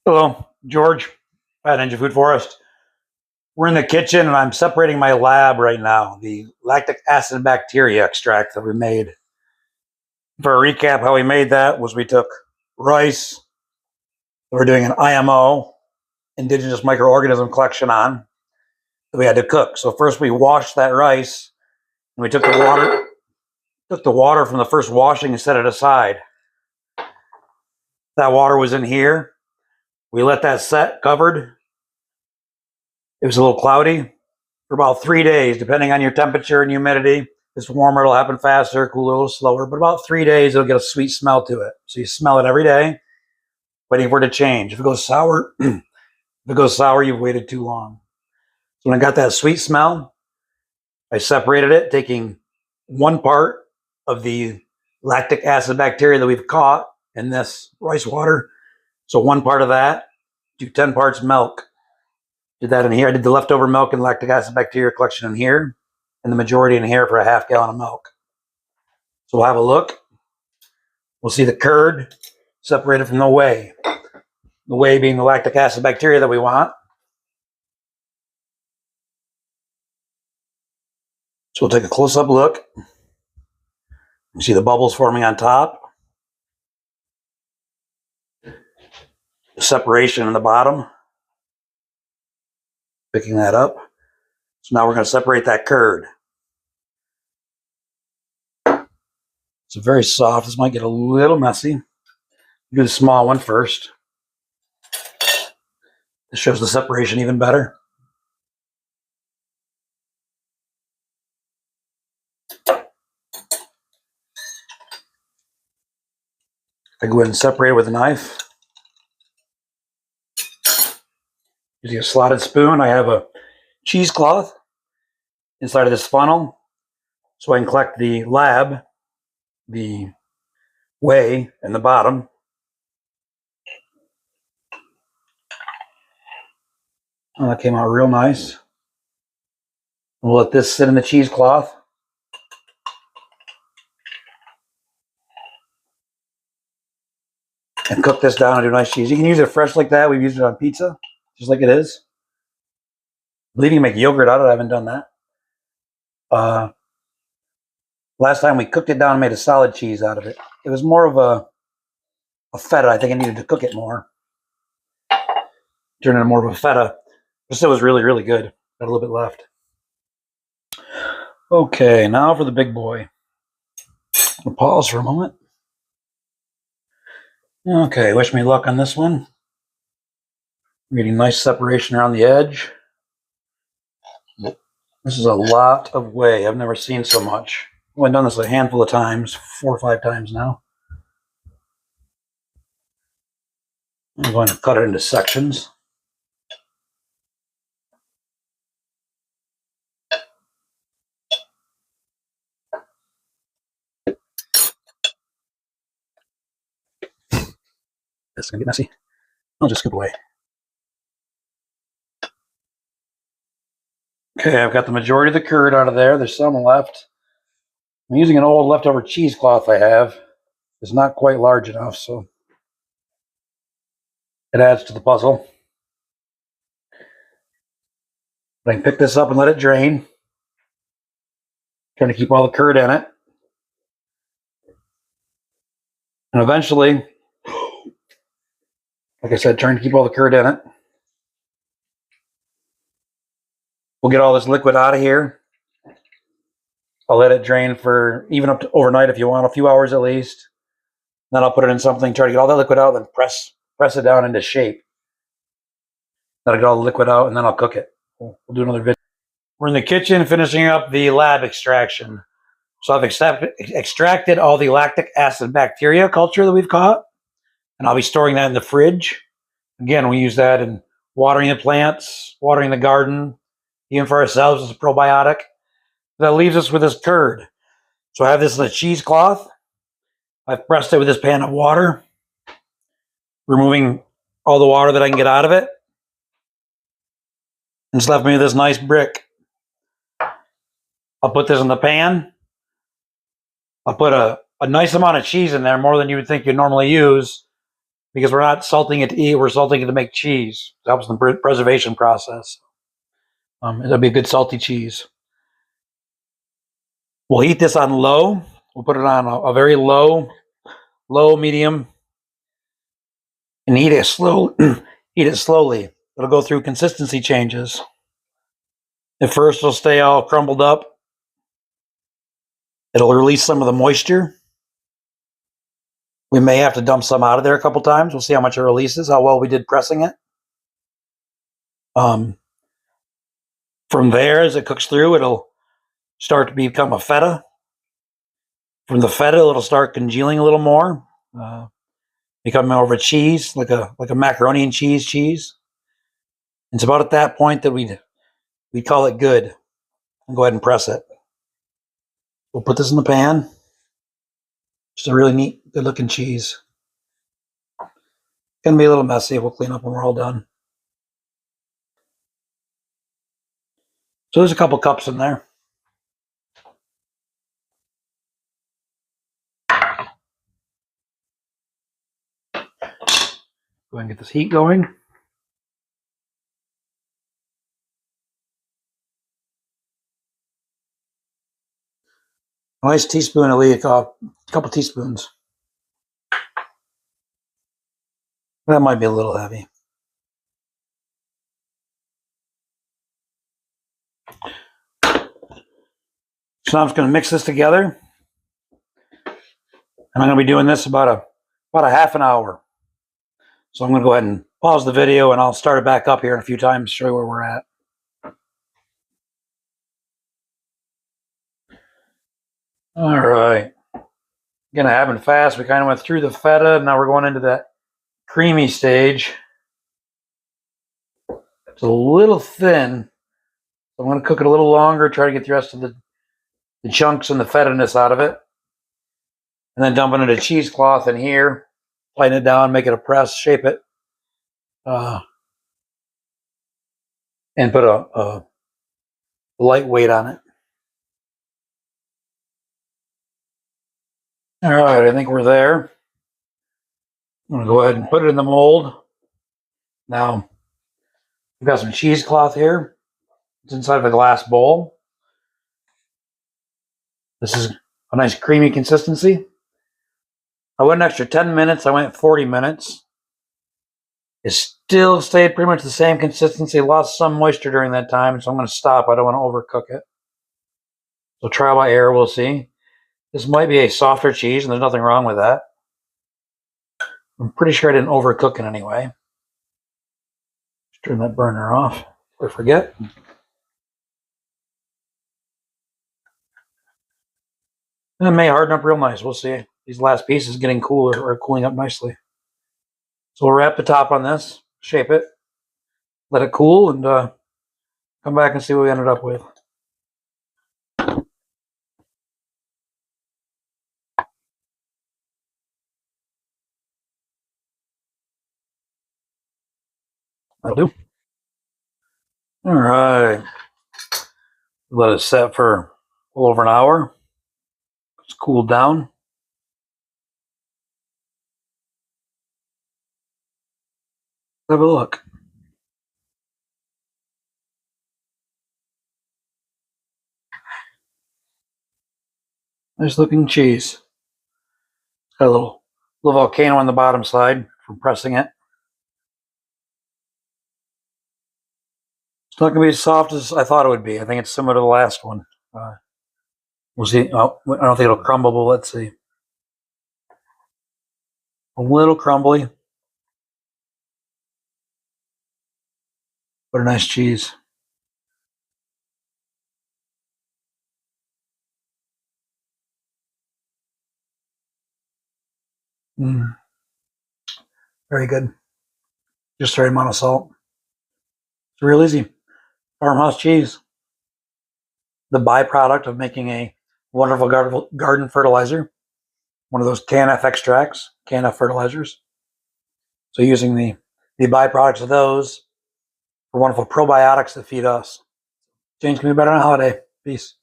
Hello, George at Ninja Food Forest. We're in the kitchen and I'm separating my lab right now, the lactic acid and bacteria extract that we made. For a recap, how we made that was we took rice that we're doing an IMO, indigenous microorganism collection on, that we had to cook. So first we washed that rice and we took the water from the first washing and set it aside. That water was in here. We let that set covered. It was a little cloudy for about 3 days, depending on your temperature and humidity. If it's warmer, it'll happen faster, cooler, a little slower. But about 3 days, it'll get a sweet smell to it. So you smell it every day, waiting for it to change. If it goes sour, you've waited too long. So when I got that sweet smell, I separated it, taking one part of the lactic acid bacteria that we've caught in this rice water. So one part of that, do 10 parts milk. Did that in here. I did the leftover milk and lactic acid bacteria collection in here, and the majority in here for a half gallon of milk. So we'll have a look. We'll see the curd separated from the whey. The whey being the lactic acid bacteria that we want. So we'll take a close-up look. You see the bubbles forming on top. The separation in the bottom. Picking that up. So now we're going to separate that curd. It's very soft. This might get a little messy. Do the small one first. This shows the separation even better. I go ahead and separate it with a knife. Using a slotted spoon, I have a cheesecloth inside of this funnel so I can collect the lab, the whey in the bottom. Oh, that came out real nice. We'll let this sit in the cheesecloth. And cook this down and do nice cheese. You can use it fresh like that. We've used it on pizza, just like it is. I believe you can make yogurt out of it. I haven't done that. Last time we cooked it down and made a solid cheese out of it. It was more of a feta. I think I needed to cook it more. Turn it into more of a feta. But still was really, really good. Got a little bit left. Okay, now for the big boy. I'll pause for a moment. Okay, wish me luck on this one. We're getting nice separation around the edge. This is a lot of whey. I've never seen so much. I've done this a handful of times, 4 or 5 times now. I'm going to cut it into sections. This is going to get messy. I'll just scoop away. Okay, I've got the majority of the curd out of there. There's some left. I'm using an old leftover cheesecloth I have. It's not quite large enough, so it adds to the puzzle. But I can pick this up and let it drain. Trying to keep all the curd in it. And eventually, like I said, trying to keep all the curd in it. We'll get all this liquid out of here. I'll let it drain for even up to overnight if you want, a few hours at least. Then I'll put it in something, try to get all the liquid out, then press it down into shape. Then I'll get all the liquid out, and then I'll cook it. We'll do another video. We're in the kitchen finishing up the lab extraction. So I've extracted all the lactic acid bacteria culture that we've caught, and I'll be storing that in the fridge. Again, we use that in watering the plants, watering the garden, even for ourselves as a probiotic. That leaves us with this curd. So I have this in a cheesecloth. I've pressed it with this pan of water, removing all the water that I can get out of it. And it's left me with this nice brick. I'll put this in the pan. I'll put a nice amount of cheese in there, more than you would think you'd normally use. because we're not salting it to eat, we're salting it to make cheese. It helps in the preservation process. It'll be a good salty cheese. We'll heat this on low. We'll put it on a very low, medium, and heat it slow. Heat it slowly. It'll go through consistency changes. At first, it'll stay all crumbled up. It'll release some of the moisture. We may have to dump some out of there a couple times. We'll see how much it releases, how well we did pressing it. From there, as it cooks through, it'll start to become a feta. From the feta, it'll start congealing a little more, become more of a cheese, like a macaroni and cheese. It's about at that point that we'd call it good, and go ahead and press it. We'll put this in the pan. Just a really neat, good-looking cheese. Gonna be a little messy. We'll clean up when we're all done. So there's a couple cups in there. Go ahead and get this heat going. A nice teaspoon, at least a couple teaspoons. That might be a little heavy. So now I'm just going to mix this together. And I'm going to be doing this about a half an hour. So I'm going to go ahead and pause the video, and I'll start it back up here in a few times to show you where we're at. All right. Again, it happened fast. We kind of went through the feta. Now we're going into that creamy stage. It's a little thin. I'm going to cook it a little longer, try to get the rest of the chunks and the feta-ness out of it. And then dump it into a cheesecloth in here, lighten it down, make it a press, shape it, and put a light weight on it. All right, I think we're there. I'm going to go ahead and put it in the mold. Now, we've got some cheesecloth here. It's inside of a glass bowl. This is a nice creamy consistency. I went an extra 10 minutes. I went 40 minutes. It still stayed pretty much the same consistency. Lost some moisture during that time, so I'm going to stop. I don't want to overcook it. So trial by error, we'll see. This might be a softer cheese, and there's nothing wrong with that. I'm pretty sure I didn't overcook it anyway. Just turn that burner off or forget. And it may harden up real nice. We'll see. These last pieces getting cooler or cooling up nicely. So we'll wrap the top on this, shape it, let it cool, and come back and see what we ended up with. That'll do. All right. Let it set for a little over an hour. It's cooled down. Have a look. Nice looking cheese. Got a little volcano on the bottom side from pressing it. It's not going to be as soft as I thought it would be. I think it's similar to the last one. We'll see. Oh, I don't think it'll crumble, but let's see. A little crumbly, but a nice cheese. Very good. Just the right amount of salt. It's real easy. Farmhouse cheese. The byproduct of making a wonderful garden fertilizer. One of those KNF extracts, KNF fertilizers. So using the byproducts of those for wonderful probiotics that feed us. Change can be better on a holiday. Peace.